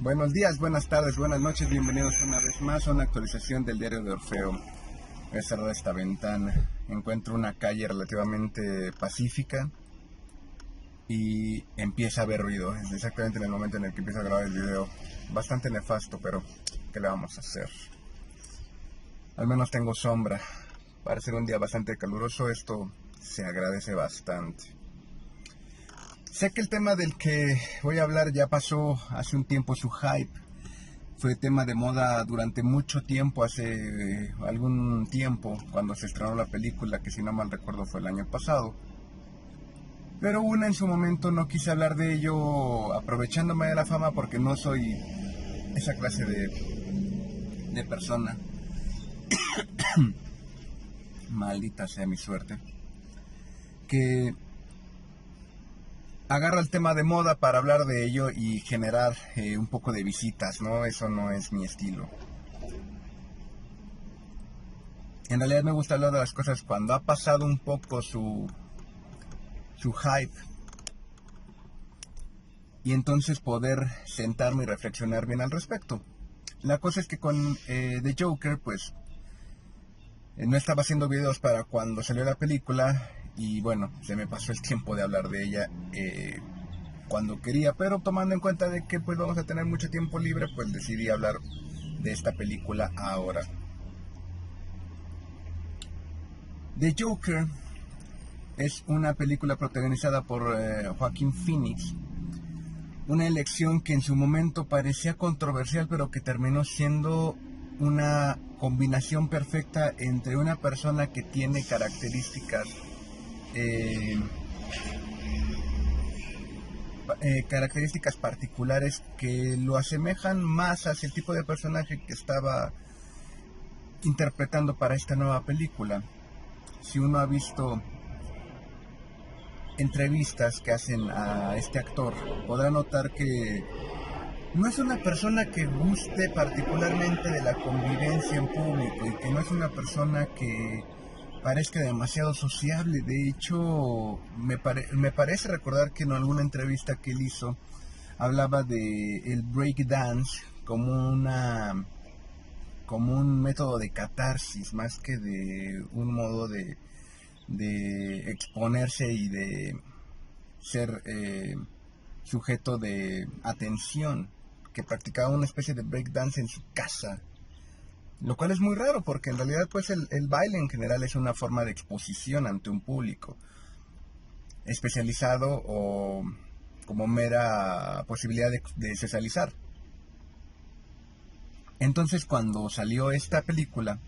Buenos días, buenas tardes, buenas noches, bienvenidos una vez más a una actualización del diario de Orfeo. Voy a cerrar esta ventana. Encuentro una calle relativamente pacífica y empieza a haber ruido. Es exactamente en el momento en el que empiezo a grabar el video. Bastante nefasto, pero ¿qué le vamos a hacer? Al menos tengo sombra. Para ser un día bastante caluroso, esto se agradece bastante. Sé que el tema del que voy a hablar ya pasó hace un tiempo su hype. Fue tema de moda durante mucho tiempo, hace algún tiempo, cuando se estrenó la película, que si no mal recuerdo fue el año pasado. Pero en su momento no quise hablar de ello aprovechándome de la fama porque no soy esa clase de persona. Maldita sea mi suerte. Que agarra el tema de moda para hablar de ello y generar un poco de visitas, ¿no? Eso no es mi estilo. En realidad me gusta hablar de las cosas cuando ha pasado un poco su hype. Y entonces poder sentarme y reflexionar bien al respecto. La cosa es que con The Joker, pues, no estaba haciendo videos para cuando salió la película. Y bueno, se me pasó el tiempo de hablar de ella cuando quería, pero tomando en cuenta de que pues vamos a tener mucho tiempo libre, pues decidí hablar de esta película ahora. The Joker es una película protagonizada por Joaquin Phoenix, una elección que en su momento parecía controversial, pero que terminó siendo una combinación perfecta entre una persona que tiene características particulares que lo asemejan más hacia el tipo de personaje que estaba interpretando para esta nueva película. Si uno ha visto entrevistas que hacen a este actor, podrá notar que no es una persona que guste particularmente de la convivencia en público y que no es una persona que parezca demasiado sociable. De hecho, me parece recordar que en alguna entrevista que él hizo hablaba de el breakdance como un método de catarsis más que de un modo de exponerse y de ser sujeto de atención, que practicaba una especie de breakdance en su casa. Lo cual es muy raro porque en realidad pues el baile en general es una forma de exposición ante un público especializado o como mera posibilidad de socializar. Entonces cuando salió esta película,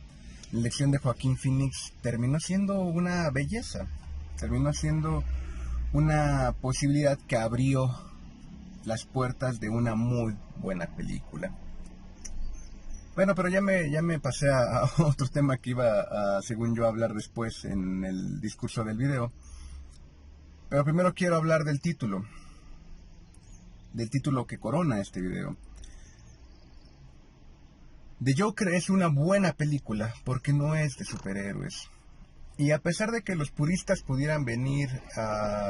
la elección de Joaquin Phoenix terminó siendo una belleza, terminó siendo una posibilidad que abrió las puertas de una muy buena película. Bueno, pero ya me pasé a otro tema que iba a, según yo, hablar después en el discurso del video. Pero primero quiero hablar del título que corona este video. The Joker es una buena película porque no es de superhéroes. Y a pesar de que los puristas pudieran venir,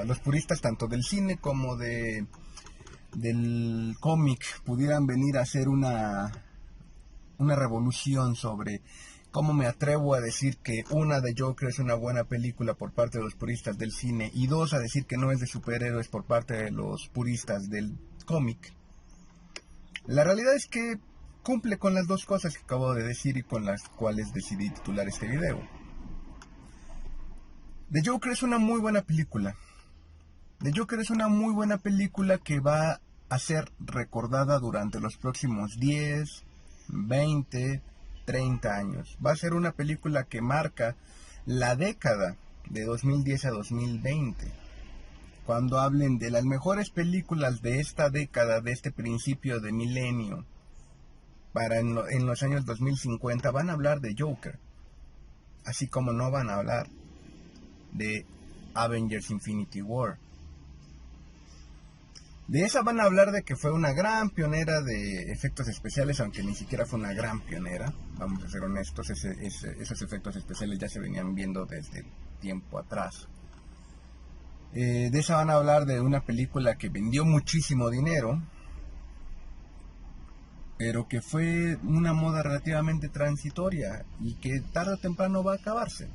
los puristas tanto del cine como del cómic pudieran venir a hacer una revolución sobre cómo me atrevo a decir que de Joker es una buena película por parte de los puristas del cine y dos, a decir que no es de superhéroes por parte de los puristas del cómic. La realidad es que cumple con las dos cosas que acabo de decir y con las cuales decidí titular este video. The Joker es una muy buena película. The Joker es una muy buena película que va a ser recordada durante los próximos 10, 20, 30 años. Va a ser una película que marca la década de 2010 a 2020. Cuando hablen de las mejores películas de esta década, de este principio de milenio, en los años 2050, van a hablar de Joker. Así como no van a hablar de Avengers Infinity War. De esa van a hablar de que fue una gran pionera de efectos especiales, aunque ni siquiera fue una gran pionera, vamos a ser honestos, esos efectos especiales ya se venían viendo desde tiempo atrás. De esa van a hablar de una película que vendió muchísimo dinero, pero que fue una moda relativamente transitoria y que tarde o temprano va a acabarse.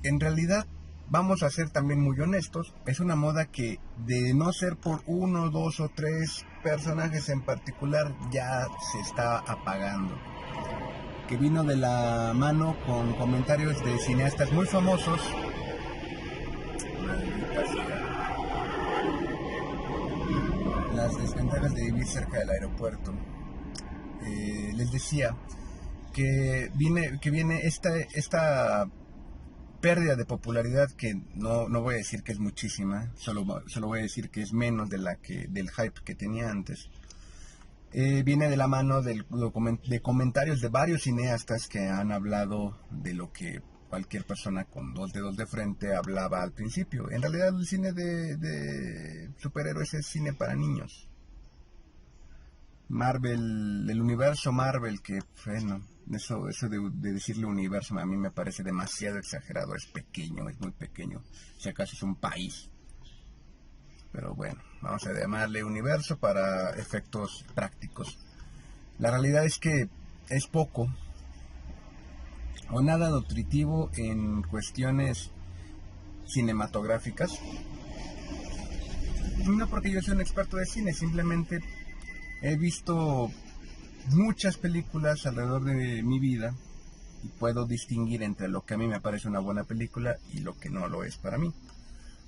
En realidad, vamos a ser también muy honestos, es una moda que de no ser por uno, dos o tres personajes en particular ya se está apagando. Que vino de la mano con comentarios de cineastas muy famosos. Maldita sea. Las desventajas de vivir cerca del aeropuerto. Les decía que viene esta pérdida de popularidad, que no voy a decir que es muchísima, solo voy a decir que es menos de del hype que tenía antes. Viene de la mano de comentarios de varios cineastas que han hablado de lo que cualquier persona con dos dedos de frente hablaba al principio. En realidad el cine de superhéroes es cine para niños. Marvel, el universo Marvel, que bueno, eso de decirle universo a mí me parece demasiado exagerado. Es pequeño, es muy pequeño. Si acaso es un país. Pero bueno, vamos a llamarle universo para efectos prácticos. La realidad es que es poco o nada nutritivo en cuestiones cinematográficas. No porque yo sea un experto de cine, simplemente he visto muchas películas alrededor de mi vida y puedo distinguir entre lo que a mí me parece una buena película y lo que no lo es para mí.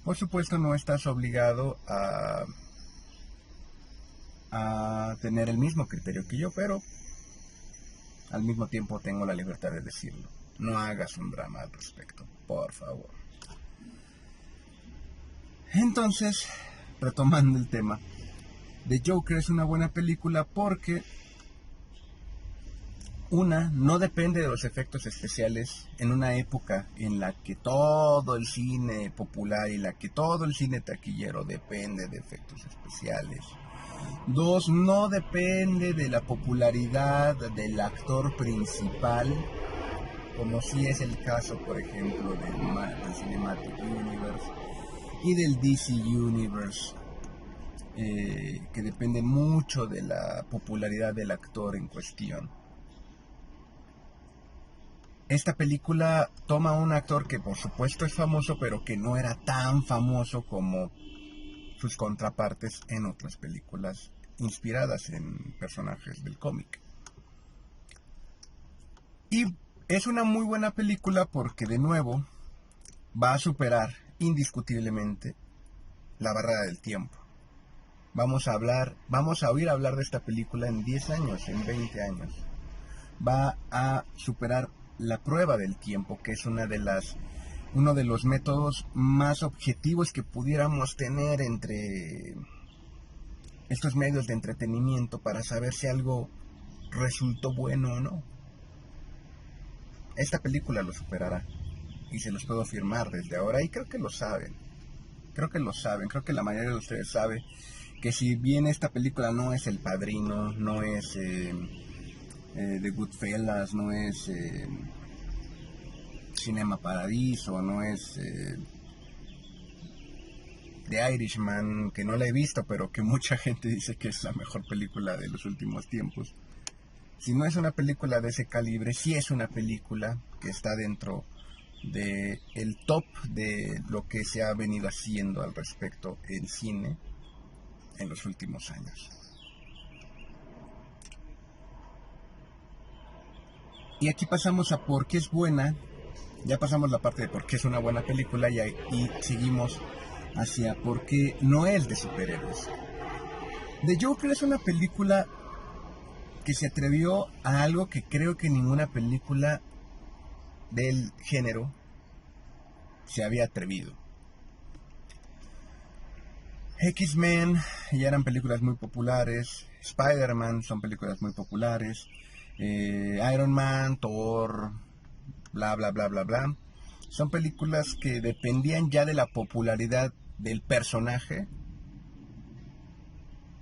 Por supuesto, no estás obligado a tener el mismo criterio que yo, pero al mismo tiempo tengo la libertad de decirlo. No hagas un drama al respecto, por favor. Entonces, retomando el tema, The Joker es una buena película porque no depende de los efectos especiales en una época en la que todo el cine popular y la que todo el cine taquillero depende de efectos especiales. Dos, no depende de la popularidad del actor principal, como si es el caso, por ejemplo, del Cinematic Universe y del DC Universe, que depende mucho de la popularidad del actor en cuestión. Esta película toma a un actor que por supuesto es famoso, pero que no era tan famoso como sus contrapartes en otras películas inspiradas en personajes del cómic. Y es una muy buena película porque de nuevo va a superar indiscutiblemente la barrera del tiempo. Vamos a oír hablar de esta película en 10 años, en 20 años. Va a superar la prueba del tiempo, que es uno de los métodos más objetivos que pudiéramos tener entre estos medios de entretenimiento para saber si algo resultó bueno o no. Esta película lo superará y se los puedo afirmar desde ahora, y creo que lo saben. Creo que la mayoría de ustedes sabe que si bien esta película no es El Padrino, no es The Goodfellas, no es Cinema Paradiso, no es The Irishman, que no la he visto, pero que mucha gente dice que es la mejor película de los últimos tiempos. Si no es una película de ese calibre, sí es una película que está dentro de el top de lo que se ha venido haciendo al respecto en cine en los últimos años. Y aquí pasamos a por qué es buena. Ya pasamos la parte de por qué es una buena película y seguimos hacia por qué no es de superhéroes. The Joker es una película que se atrevió a algo que creo que ninguna película del género se había atrevido. X-Men ya eran películas muy populares, Spider-Man son películas muy populares, Iron Man, Thor, bla bla bla bla bla, son películas que dependían ya de la popularidad del personaje,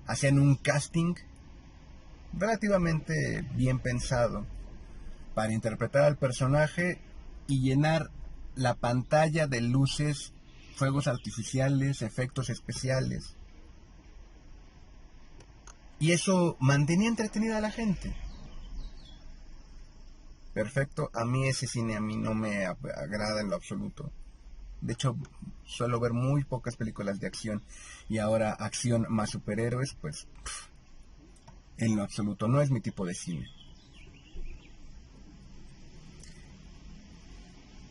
hacían un casting relativamente bien pensado para interpretar al personaje y llenar la pantalla de luces, fuegos artificiales, efectos especiales. Y eso mantenía entretenida a la gente. Perfecto, a mí ese cine a mí no me agrada en lo absoluto. De hecho, suelo ver muy pocas películas de acción y ahora acción más superhéroes, pues en lo absoluto no es mi tipo de cine.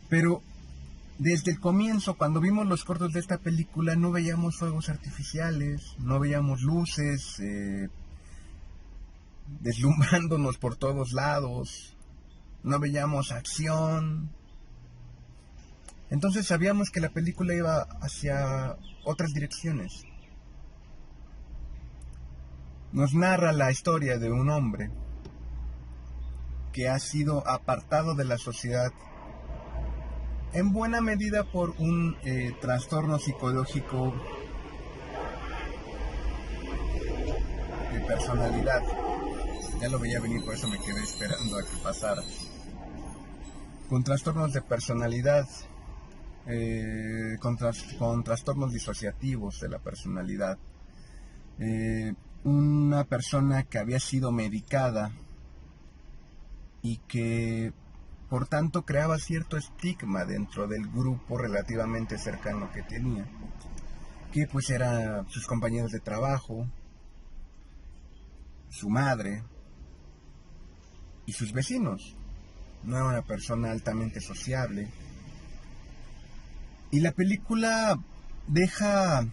Pero desde el comienzo, cuando vimos los cortos de esta película, no veíamos fuegos artificiales, no veíamos luces deslumbrándonos por todos lados, no veíamos acción. Entonces sabíamos que la película iba hacia otras direcciones. Nos narra la historia de un hombre que ha sido apartado de la sociedad en buena medida por un trastorno psicológico de personalidad. Ya lo veía venir, por eso me quedé esperando a que pasara. Con trastornos de personalidad, con trastornos disociativos de la personalidad. Una persona que había sido medicada y que por tanto creaba cierto estigma dentro del grupo relativamente cercano que tenía, que pues eran sus compañeros de trabajo, su madre y sus vecinos. No era una persona altamente sociable. Y la película deja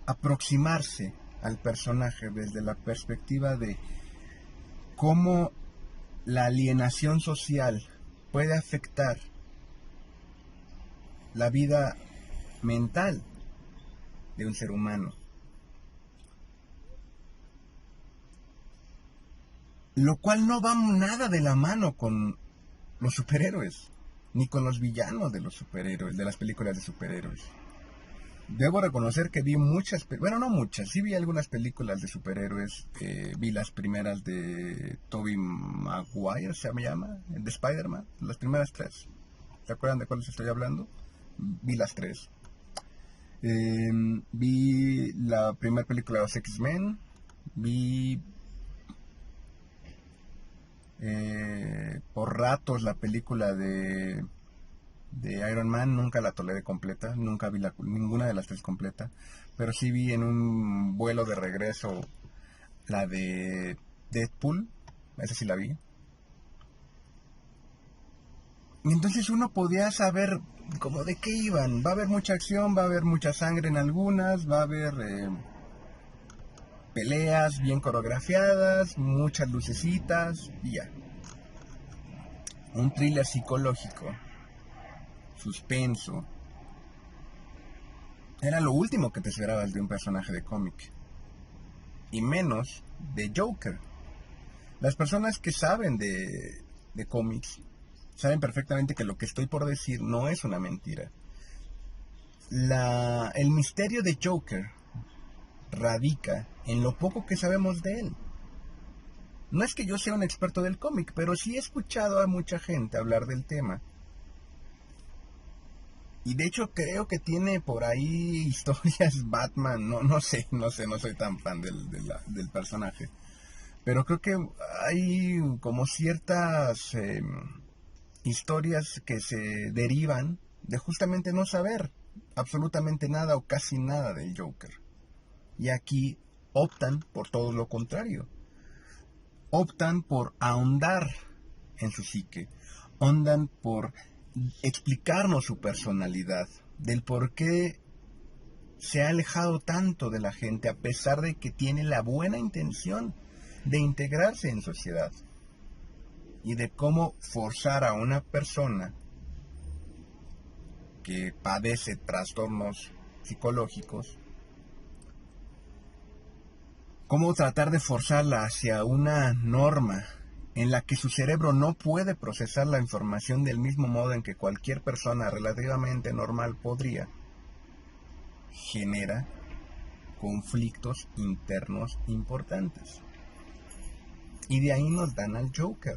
aproximarse al personaje desde la perspectiva de cómo la alienación social puede afectar la vida mental de un ser humano. Lo cual no va nada de la mano con los superhéroes, ni con los villanos de los superhéroes, de las películas de superhéroes. Debo reconocer que vi muchas, bueno, no muchas, sí vi algunas películas de superhéroes. Vi las primeras de Tobey Maguire, se me llama, de Spider-Man, las primeras tres. ¿Se acuerdan de cuáles estoy hablando? Vi las tres. Vi la primera película de los X-Men, vi por ratos la película de Iron Man. Nunca la toleré completa, nunca vi ninguna de las tres completa, pero sí vi en un vuelo de regreso la de Deadpool, esa sí la vi. Y entonces uno podía saber como de qué iban. Va a haber mucha acción, va a haber mucha sangre en algunas, va a haber peleas bien coreografiadas, muchas lucecitas y ya. Un thriller psicológico, suspenso. Era lo último que te esperabas de un personaje de cómic. Y menos de Joker. Las personas que saben de cómics saben perfectamente que lo que estoy por decir no es una mentira. El misterio de Joker radica en lo poco que sabemos de él. No es que yo sea un experto del cómic, pero sí he escuchado a mucha gente hablar del tema. Y de hecho creo que tiene por ahí historias Batman, no sé, no soy tan fan del personaje. Pero creo que hay como ciertas historias que se derivan de justamente no saber absolutamente nada o casi nada del Joker. Y aquí optan por todo lo contrario. Optan por ahondar en su psique. Optan por explicarnos su personalidad, del por qué se ha alejado tanto de la gente a pesar de que tiene la buena intención de integrarse en sociedad, y de cómo forzar a una persona que padece trastornos psicológicos, cómo tratar de forzarla hacia una norma en la que su cerebro no puede procesar la información del mismo modo en que cualquier persona relativamente normal podría, genera conflictos internos importantes. Y de ahí nos dan al Joker.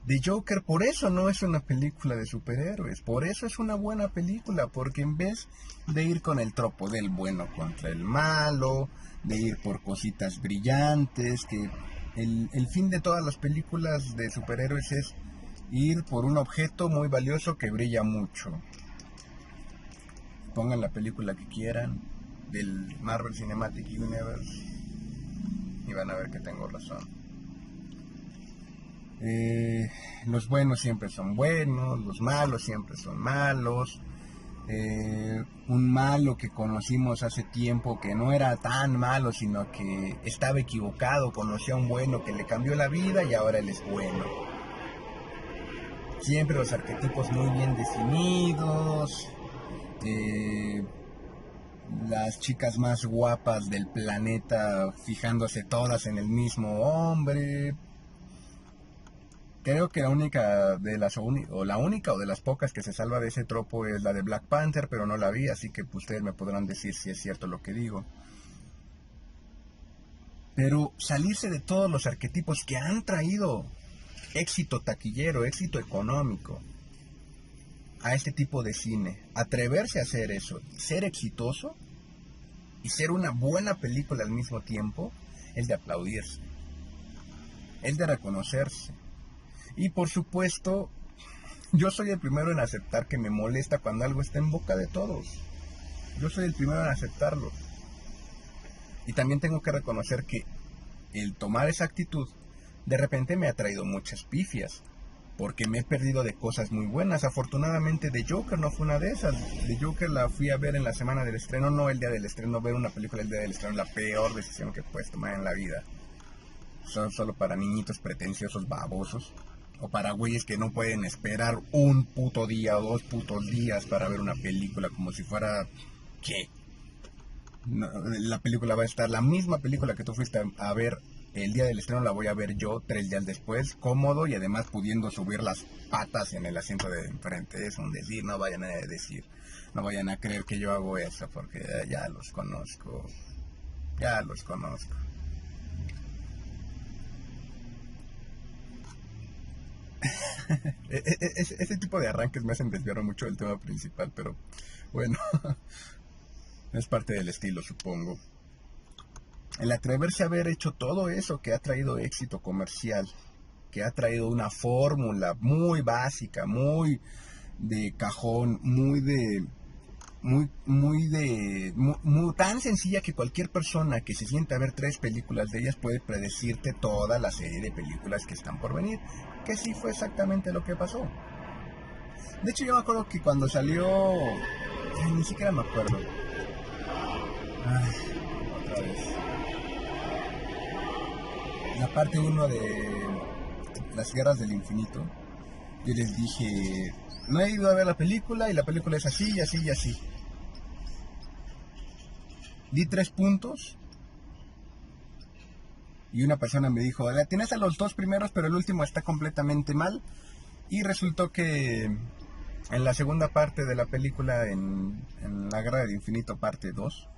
The Joker por eso no es una película de superhéroes, por eso es una buena película, porque en vez de ir con el tropo del bueno contra el malo, de ir por cositas brillantes, que el fin de todas las películas de superhéroes es ir por un objeto muy valioso que brilla mucho. Pongan la película que quieran del Marvel Cinematic Universe y van a ver que tengo razón. Los buenos siempre son buenos, los malos siempre son malos. Un malo que conocimos hace tiempo que no era tan malo, sino que estaba equivocado, conoció a un bueno que le cambió la vida y ahora él es bueno. Siempre los arquetipos muy bien definidos, las chicas más guapas del planeta fijándose todas en el mismo hombre. Creo que la única de las o la única o de las pocas que se salva de ese tropo es la de Black Panther, pero no la vi, así que ustedes me podrán decir si es cierto lo que digo. Pero salirse de todos los arquetipos que han traído éxito taquillero, éxito económico a este tipo de cine, atreverse a hacer eso, ser exitoso y ser una buena película al mismo tiempo, es de aplaudirse, es de reconocerse. Y por supuesto, yo soy el primero en aceptar que me molesta cuando algo está en boca de todos. Yo soy el primero en aceptarlo. Y también tengo que reconocer que el tomar esa actitud de repente me ha traído muchas pifias, porque me he perdido de cosas muy buenas. Afortunadamente The Joker no fue una de esas. The Joker la fui a ver en la semana del estreno, no el día del estreno. Ver una película el día del estreno es la peor decisión que puedes tomar en la vida. Son solo para niñitos pretenciosos babosos, o para güeyes que no pueden esperar un puto día o 2 putos días para ver una película como si fuera... ¿qué? No, la película va a estar, la misma película que tú fuiste a ver el día del estreno la voy a ver yo 3 días después, cómodo y además pudiendo subir las patas en el asiento de enfrente. Es un decir, no vayan a decir, no vayan a creer que yo hago eso, porque ya los conozco, ya los conozco. Ese tipo de arranques me hacen desviar mucho del tema principal, pero bueno, es parte del estilo, supongo. El atreverse a haber hecho todo eso que ha traído éxito comercial, que ha traído una fórmula muy básica, muy de cajón, muy tan sencilla que cualquier persona que se sienta a ver 3 películas de ellas puede predecirte toda la serie de películas que están por venir, que sí fue exactamente lo que pasó. De hecho, yo me acuerdo que cuando salió, ni siquiera me acuerdo. Otra vez. La parte 1 de Las Guerras del Infinito, yo les dije, no he ido a ver la película y la película es así y así y así. Di 3 puntos y una persona me dijo, la tienes a los 2 primeros pero el último está completamente mal. Y resultó que en la segunda parte de la película, en La Guerra del Infinito parte 2,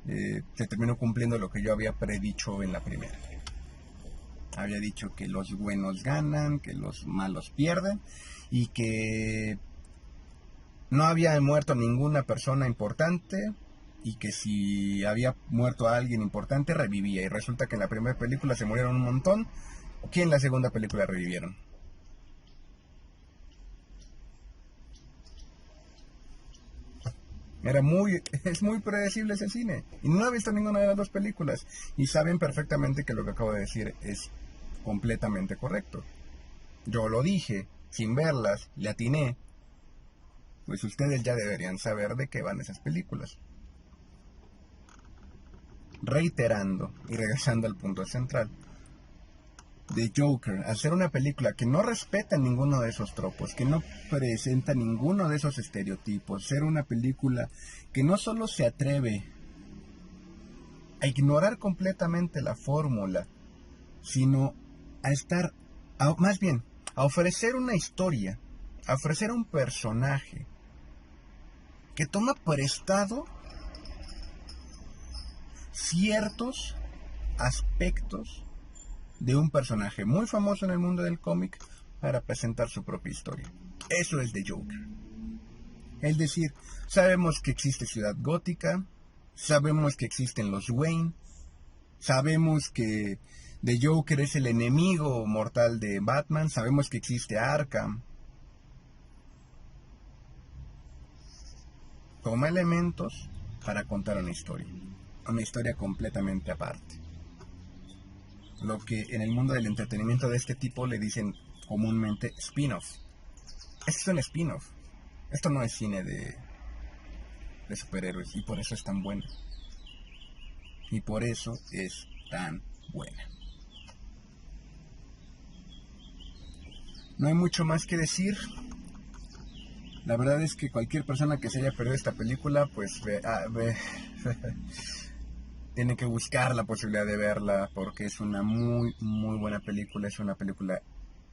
se terminó cumpliendo lo que yo había predicho en la primera. Había dicho que los buenos ganan, que los malos pierden y que no había muerto ninguna persona importante y que si había muerto a alguien importante revivía. Y resulta que en la primera película se murieron un montón, que en la segunda película revivieron. Es muy predecible ese cine. Y no he visto ninguna de las 2 películas. Y saben perfectamente que lo que acabo de decir es completamente correcto. Yo lo dije, sin verlas, le atiné. Pues ustedes ya deberían saber de qué van esas películas. Reiterando y regresando al punto central. The Joker, al ser una película que no respeta ninguno de esos tropos, que no presenta ninguno de esos estereotipos, ser una película que no solo se atreve a ignorar completamente la fórmula, sino a estar, más bien, a ofrecer una historia, a ofrecer un personaje que toma prestado ciertos aspectos de un personaje muy famoso en el mundo del cómic, para presentar su propia historia. Eso es The Joker. Es decir, sabemos que existe Ciudad Gótica, sabemos que existen los Wayne, sabemos que The Joker es el enemigo mortal de Batman, sabemos que existe Arkham. Toma elementos para contar una historia completamente aparte. Lo que en el mundo del entretenimiento de este tipo le dicen comúnmente spin-off. Este es un spin-off. Esto no es cine de superhéroes y por eso es tan buena. Y por eso es tan buena. No hay mucho más que decir. La verdad es que cualquier persona que se haya perdido esta película, pues tiene que buscar la posibilidad de verla porque es una muy buena película. Es una película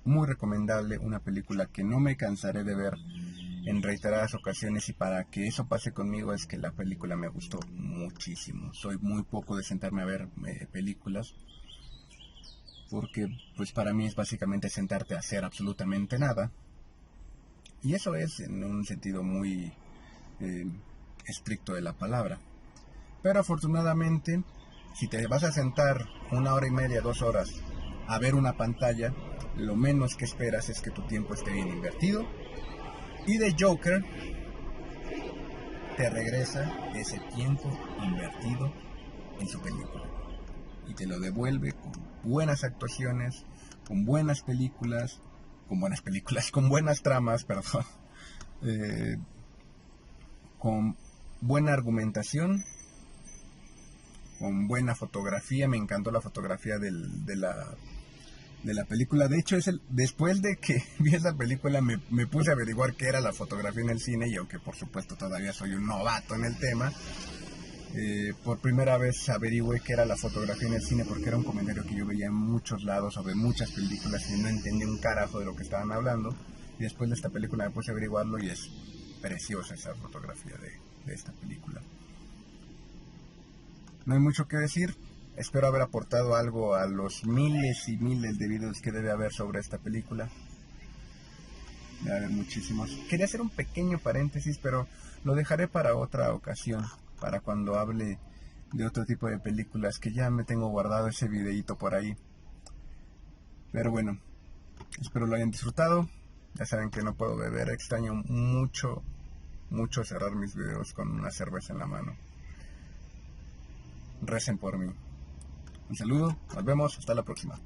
muy recomendable, una película que no me cansaré de ver en reiteradas ocasiones, y para que eso pase conmigo es que la película me gustó muchísimo. Soy muy poco de sentarme a ver películas porque pues para mí es básicamente sentarte a hacer absolutamente nada, y eso es en un sentido muy estricto de la palabra. Pero afortunadamente, si te vas a sentar 1 hora y media, 2 horas a ver una pantalla, lo menos que esperas es que tu tiempo esté bien invertido. Y The Joker te regresa ese tiempo invertido en su película. Y te lo devuelve con buenas actuaciones, con buenas películas, con buenas tramas, perdón. Con buena argumentación, con buena fotografía. Me encantó la fotografía de la película. De hecho, después de que vi esa película me puse a averiguar qué era la fotografía en el cine, y aunque por supuesto todavía soy un novato en el tema, por primera vez averigüé qué era la fotografía en el cine, porque era un comentario que yo veía en muchos lados sobre muchas películas y no entendía un carajo de lo que estaban hablando. Y después de esta película me puse a averiguarlo y es preciosa esa fotografía de esta película. No hay mucho que decir. Espero haber aportado algo a los miles y miles de videos que debe haber sobre esta película. Debe haber muchísimos. Quería hacer un pequeño paréntesis, pero lo dejaré para otra ocasión, para cuando hable de otro tipo de películas, que ya me tengo guardado ese videíto por ahí. Pero bueno, espero lo hayan disfrutado. Ya saben que no puedo beber, extraño mucho cerrar mis videos con una cerveza en la mano. Recen por mí. Un saludo, nos vemos, hasta la próxima.